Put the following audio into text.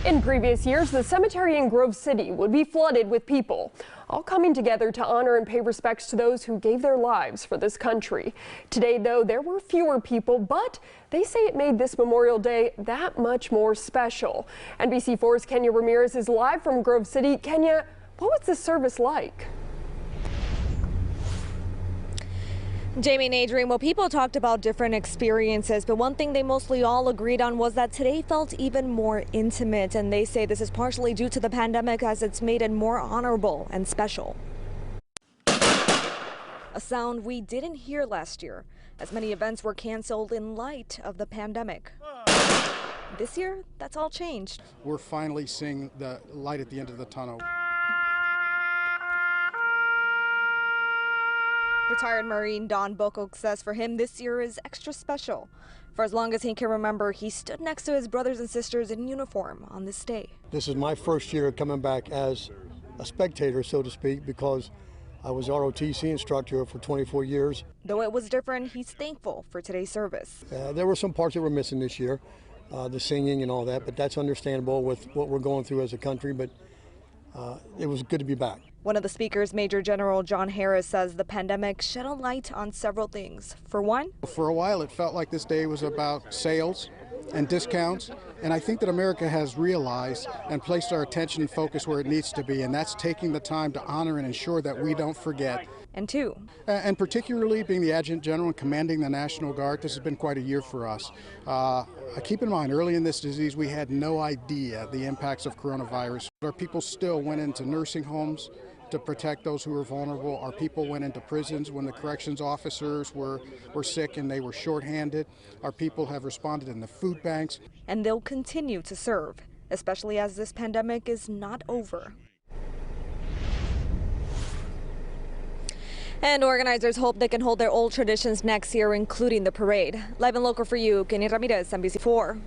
In previous years, the cemetery in Grove City would be flooded with people, all coming together to honor and pay respects to those who gave their lives for this country. Today, though, there were fewer people, but they say it made this Memorial Day that much more special. NBC4's Kenya Ramirez is live from Grove City. Kenya, what was this service like? Jamie and Adrian, well, people talked about different experiences, but one thing they mostly all agreed on was that today felt even more intimate, and they say this is partially due to the pandemic as it's made it more honorable and special. A sound we didn't hear last year, as many events were canceled in light of the pandemic. This year, that's all changed. We're finally seeing the light at the end of the tunnel. Retired Marine Don Bokok says for him this year is extra special. For as long as he can remember, he stood next to his brothers and sisters in uniform on this day. This is my first year coming back as a spectator, so to speak, because I was ROTC instructor for 24 years. Though it was different, he's thankful for today's service. There were some parts that were missing this year, the singing and all that, but that's understandable with what we're going through as a country, but it was good to be back. One of the speakers, Major General John Harris, says the pandemic shed a light on several things. For one, for a while it felt like this day was about sales and discounts, and I think that America has realized and placed our attention and focus where it needs to be, and that's taking the time to honor and ensure that we don't forget. And two, and particularly being the Adjutant General and commanding the National Guard, this has been quite a year for us. Keep in mind, early in this disease, we had no idea the impacts of coronavirus. Our people still went into nursing homes to protect those who were vulnerable. Our people went into prisons when the corrections officers were sick and they were shorthanded. Our people have responded in the food banks. And they'll continue to serve, especially as this pandemic is not over. And organizers hope they can hold their old traditions next year, including the parade. Live and local for you, Kenya Ramirez, NBC4.